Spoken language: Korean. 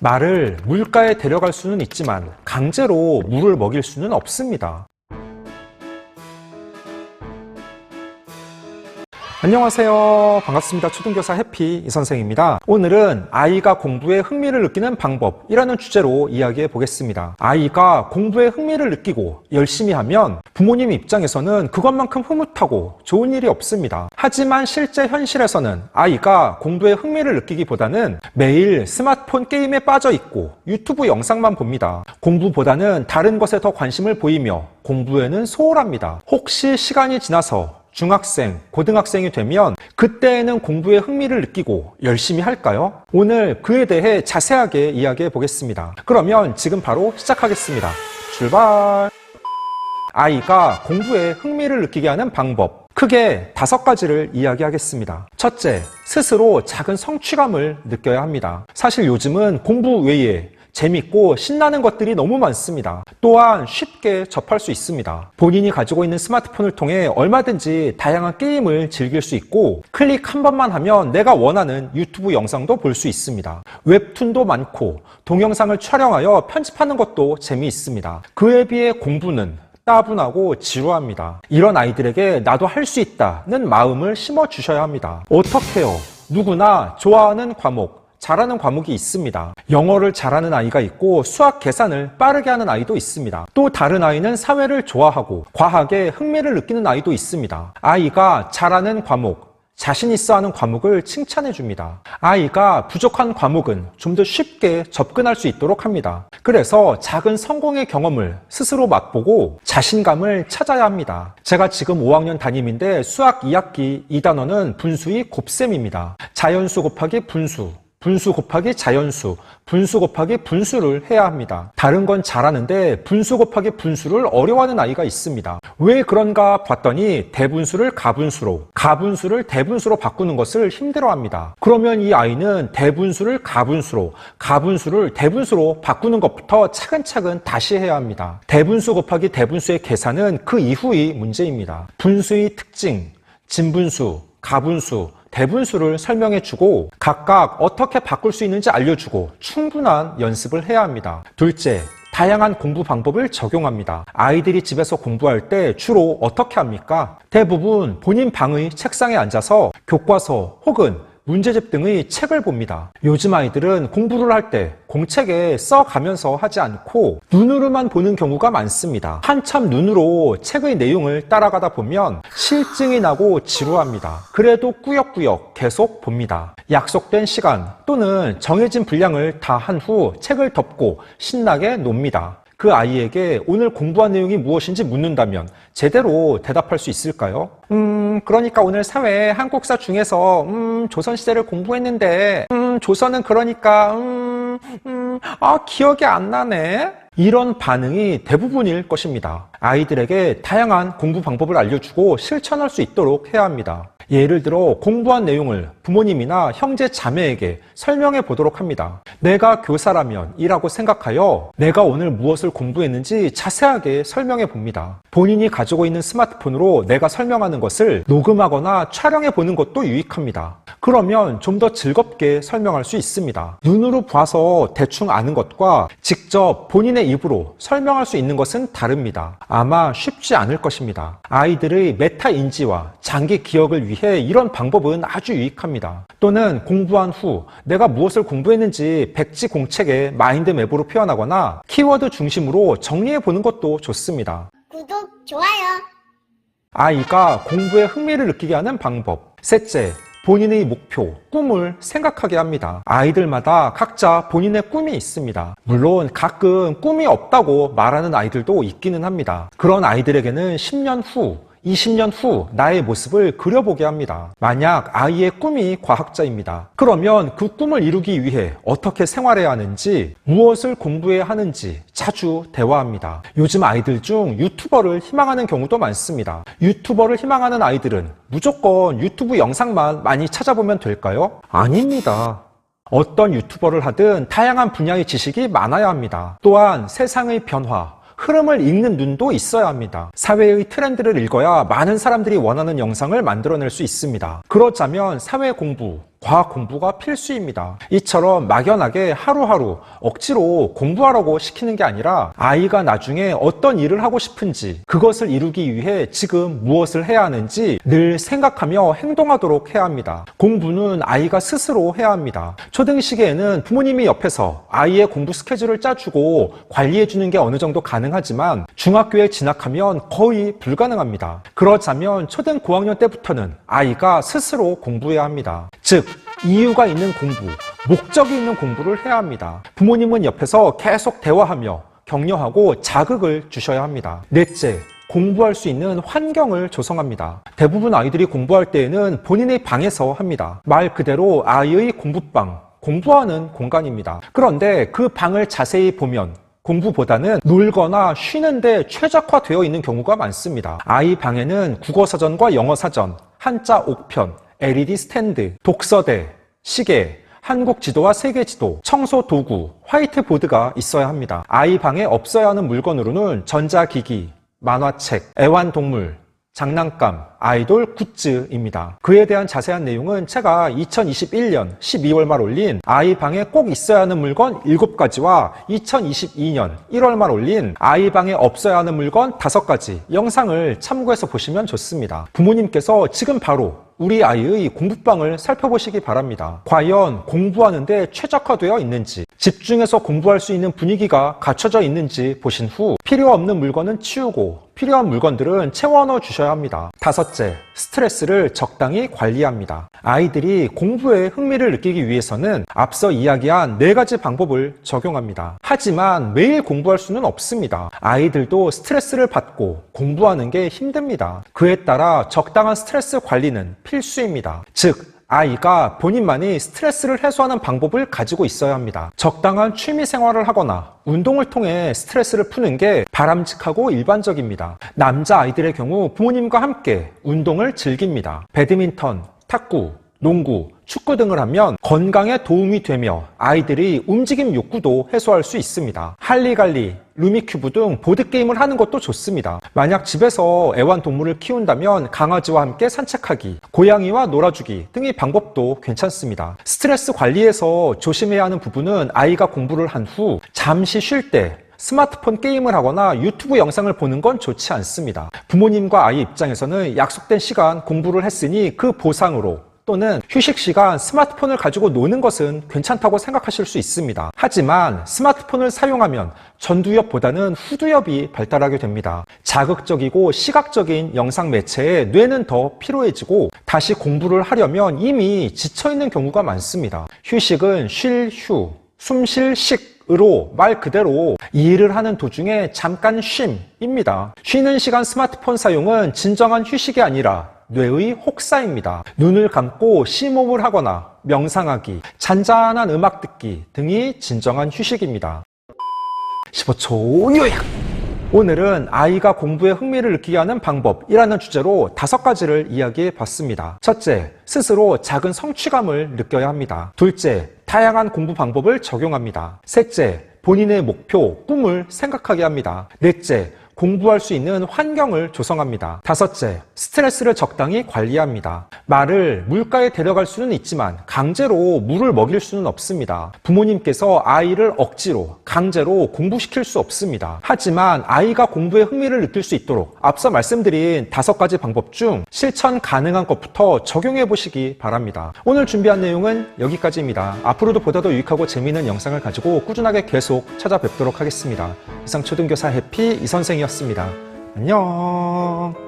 말을 물가에 데려갈 수는 있지만 강제로 물을 먹일 수는 없습니다. 안녕하세요. 반갑습니다. 초등교사 해피 이선생입니다. 오늘은 아이가 공부에 흥미를 느끼는 방법이라는 주제로 이야기해 보겠습니다. 아이가 공부에 흥미를 느끼고 열심히 하면 부모님 입장에서는 그것만큼 흐뭇하고 좋은 일이 없습니다. 하지만 실제 현실에서는 아이가 공부에 흥미를 느끼기보다는 매일 스마트폰 게임에 빠져 있고 유튜브 영상만 봅니다. 공부보다는 다른 것에 더 관심을 보이며 공부에는 소홀합니다. 혹시 시간이 지나서 중학생, 고등학생이 되면 그때에는 공부에 흥미를 느끼고 열심히 할까요? 오늘 그에 대해 자세하게 이야기해 보겠습니다. 그러면 지금 바로 시작하겠습니다. 출발! 아이가 공부에 흥미를 느끼게 하는 방법. 크게 5가지를 이야기하겠습니다. 첫째, 스스로 작은 성취감을 느껴야 합니다. 사실 요즘은 공부 외에 재밌고 신나는 것들이 너무 많습니다. 또한 쉽게 접할 수 있습니다. 본인이 가지고 있는 스마트폰을 통해 얼마든지 다양한 게임을 즐길 수 있고 클릭 한 번만 하면 내가 원하는 유튜브 영상도 볼 수 있습니다. 웹툰도 많고 동영상을 촬영하여 편집하는 것도 재미있습니다. 그에 비해 공부는 따분하고 지루합니다. 이런 아이들에게 나도 할 수 있다는 마음을 심어주셔야 합니다. 어떻게요? 누구나 좋아하는 과목, 잘하는 과목이 있습니다. 영어를 잘하는 아이가 있고 수학 계산을 빠르게 하는 아이도 있습니다. 또 다른 아이는 사회를 좋아하고 과학에 흥미를 느끼는 아이도 있습니다. 아이가 잘하는 과목, 자신 있어 하는 과목을 칭찬해 줍니다. 아이가 부족한 과목은 좀 더 쉽게 접근할 수 있도록 합니다. 그래서 작은 성공의 경험을 스스로 맛보고 자신감을 찾아야 합니다. 제가 지금 5학년 담임인데 수학 2학기 2단원은 분수의 곱셈입니다. 자연수 곱하기 분수, 분수 곱하기 자연수, 분수 곱하기 분수를 해야 합니다. 다른 건 잘하는데 분수 곱하기 분수를 어려워하는 아이가 있습니다. 왜 그런가 봤더니 대분수를 가분수로, 가분수를 대분수로 바꾸는 것을 힘들어합니다. 그러면 이 아이는 대분수를 가분수로, 가분수를 대분수로 바꾸는 것부터 차근차근 다시 해야 합니다. 대분수 곱하기 대분수의 계산은 그 이후의 문제입니다. 분수의 특징, 진분수, 가분수, 대분수를 설명해주고 각각 어떻게 바꿀 수 있는지 알려주고 충분한 연습을 해야 합니다. 둘째, 다양한 공부 방법을 적용합니다. 아이들이 집에서 공부할 때 주로 어떻게 합니까? 대부분 본인 방의 책상에 앉아서 교과서 혹은 문제집 등의 책을 봅니다. 요즘 아이들은 공부를 할 때 공책에 써가면서 하지 않고 눈으로만 보는 경우가 많습니다. 한참 눈으로 책의 내용을 따라가다 보면 실증이 나고 지루합니다. 그래도 꾸역꾸역 계속 봅니다. 약속된 시간 또는 정해진 분량을 다 한 후 책을 덮고 신나게 놉니다. 그 아이에게 오늘 공부한 내용이 무엇인지 묻는다면 제대로 대답할 수 있을까요? 그러니까 오늘 사회 한국사 중에서 조선시대를 공부했는데 조선은 그러니까 기억이 안 나네. 이런 반응이 대부분일 것입니다. 아이들에게 다양한 공부 방법을 알려주고 실천할 수 있도록 해야 합니다. 예를 들어 공부한 내용을 부모님이나 형제 자매에게 설명해 보도록 합니다. 내가 교사라면 이라고 생각하여 내가 오늘 무엇을 공부했는지 자세하게 설명해 봅니다. 본인이 가지고 있는 스마트폰으로 내가 설명하는 것을 녹음하거나 촬영해 보는 것도 유익합니다. 그러면 좀 더 즐겁게 설명할 수 있습니다. 눈으로 봐서 대충 아는 것과 직접 본인의 입으로 설명할 수 있는 것은 다릅니다. 아마 쉽지 않을 것입니다. 아이들의 메타 인지와 장기 기억을 위해 이런 방법은 아주 유익합니다. 또는 공부한 후 내가 무엇을 공부했는지 백지 공책에 마인드맵으로 표현하거나 키워드 중심으로 정리해 보는 것도 좋습니다. 구독, 좋아요. 아이가 공부에 흥미를 느끼게 하는 방법. 셋째, 본인의 목표, 꿈을 생각하게 합니다. 아이들마다 각자 본인의 꿈이 있습니다. 물론 가끔 꿈이 없다고 말하는 아이들도 있기는 합니다. 그런 아이들에게는 10년 후, 20년 후 나의 모습을 그려보게 합니다. 만약 아이의 꿈이 과학자입니다. 그러면 그 꿈을 이루기 위해 어떻게 생활해야 하는지, 무엇을 공부해야 하는지 자주 대화합니다. 요즘 아이들 중 유튜버를 희망하는 경우도 많습니다. 유튜버를 희망하는 아이들은 무조건 유튜브 영상만 많이 찾아보면 될까요? 아닙니다. 어떤 유튜버를 하든 다양한 분야의 지식이 많아야 합니다. 또한 세상의 변화, 흐름을 읽는 눈도 있어야 합니다. 사회의 트렌드를 읽어야 많은 사람들이 원하는 영상을 만들어낼 수 있습니다. 그렇다면 사회 공부, 과학 공부가 필수입니다. 이처럼 막연하게 하루하루 억지로 공부하라고 시키는 게 아니라 아이가 나중에 어떤 일을 하고 싶은지, 그것을 이루기 위해 지금 무엇을 해야 하는지 늘 생각하며 행동하도록 해야 합니다. 공부는 아이가 스스로 해야 합니다. 초등 시기에는 부모님이 옆에서 아이의 공부 스케줄을 짜주고 관리해주는 게 어느 정도 가능하지만 중학교에 진학하면 거의 불가능합니다. 그렇다면 초등 고학년 때부터는 아이가 스스로 공부해야 합니다. 즉, 이유가 있는 공부, 목적이 있는 공부를 해야 합니다. 부모님은 옆에서 계속 대화하며 격려하고 자극을 주셔야 합니다. 넷째, 공부할 수 있는 환경을 조성합니다. 대부분 아이들이 공부할 때에는 본인의 방에서 합니다. 말 그대로 아이의 공부방, 공부하는 공간입니다. 그런데 그 방을 자세히 보면 공부보다는 놀거나 쉬는데 최적화되어 있는 경우가 많습니다. 아이 방에는 국어사전과 영어사전, 한자 옥편, LED 스탠드, 독서대, 시계, 한국 지도와 세계 지도, 청소 도구, 화이트보드가 있어야 합니다. 아이 방에 없어야 하는 물건으로는 전자기기, 만화책, 애완동물, 장난감, 아이돌 굿즈입니다. 그에 대한 자세한 내용은 제가 2021년 12월 말 올린 아이 방에 꼭 있어야 하는 물건 7가지와 2022년 1월 말 올린 아이 방에 없어야 하는 물건 5가지 영상을 참고해서 보시면 좋습니다. 부모님께서 지금 바로 우리 아이의 공부방을 살펴보시기 바랍니다. 과연 공부하는데 최적화되어 있는지, 집중해서 공부할 수 있는 분위기가 갖춰져 있는지 보신 후 필요 없는 물건은 치우고 필요한 물건들은 채워넣어 주셔야 합니다. 5째, 스트레스를 적당히 관리합니다. 아이들이 공부에 흥미를 느끼기 위해서는 앞서 이야기한 4가지 방법을 적용합니다. 하지만 매일 공부할 수는 없습니다. 아이들도 스트레스를 받고 공부하는 게 힘듭니다. 그에 따라 적당한 스트레스 관리는 필수입니다. 즉, 아이가 본인만이 스트레스를 해소하는 방법을 가지고 있어야 합니다. 적당한 취미 생활을 하거나 운동을 통해 스트레스를 푸는 게 바람직하고 일반적입니다. 남자 아이들의 경우 부모님과 함께 운동을 즐깁니다. 배드민턴, 탁구, 농구, 축구 등을 하면 건강에 도움이 되며 아이들이 움직임 욕구도 해소할 수 있습니다. 할리갈리, 루미큐브 등 보드게임을 하는 것도 좋습니다. 만약 집에서 애완동물을 키운다면 강아지와 함께 산책하기, 고양이와 놀아주기 등의 방법도 괜찮습니다. 스트레스 관리에서 조심해야 하는 부분은 아이가 공부를 한 후 잠시 쉴 때 스마트폰 게임을 하거나 유튜브 영상을 보는 건 좋지 않습니다. 부모님과 아이 입장에서는 약속된 시간 공부를 했으니 그 보상으로 또는 휴식 시간 스마트폰을 가지고 노는 것은 괜찮다고 생각하실 수 있습니다. 하지만 스마트폰을 사용하면 전두엽보다는 후두엽이 발달하게 됩니다. 자극적이고 시각적인 영상 매체에 뇌는 더 피로해지고 다시 공부를 하려면 이미 지쳐있는 경우가 많습니다. 휴식은 쉴 휴, 숨 쉴 식으로 말 그대로 이 일을 하는 도중에 잠깐 쉼입니다. 쉬는 시간 스마트폰 사용은 진정한 휴식이 아니라 뇌의 혹사입니다. 눈을 감고 심호흡을 하거나 명상하기, 잔잔한 음악 듣기 등이 진정한 휴식입니다. 15초 요약! 오늘은 아이가 공부에 흥미를 느끼게 하는 방법이라는 주제로 5가지를 이야기해 봤습니다. 첫째, 스스로 작은 성취감을 느껴야 합니다. 둘째, 다양한 공부 방법을 적용합니다. 셋째, 본인의 목표, 꿈을 생각하게 합니다. 넷째, 공부할 수 있는 환경을 조성합니다. 5째, 스트레스를 적당히 관리합니다. 말을 물가에 데려갈 수는 있지만 강제로 물을 먹일 수는 없습니다. 부모님께서 아이를 억지로, 강제로 공부시킬 수 없습니다. 하지만 아이가 공부에 흥미를 느낄 수 있도록 앞서 말씀드린 5가지 방법 중 실천 가능한 것부터 적용해 보시기 바랍니다. 오늘 준비한 내용은 여기까지입니다. 앞으로도 보다 더 유익하고 재미있는 영상을 가지고 꾸준하게 계속 찾아뵙도록 하겠습니다. 이상 초등교사 해피 이선생이었습니다. 안녕.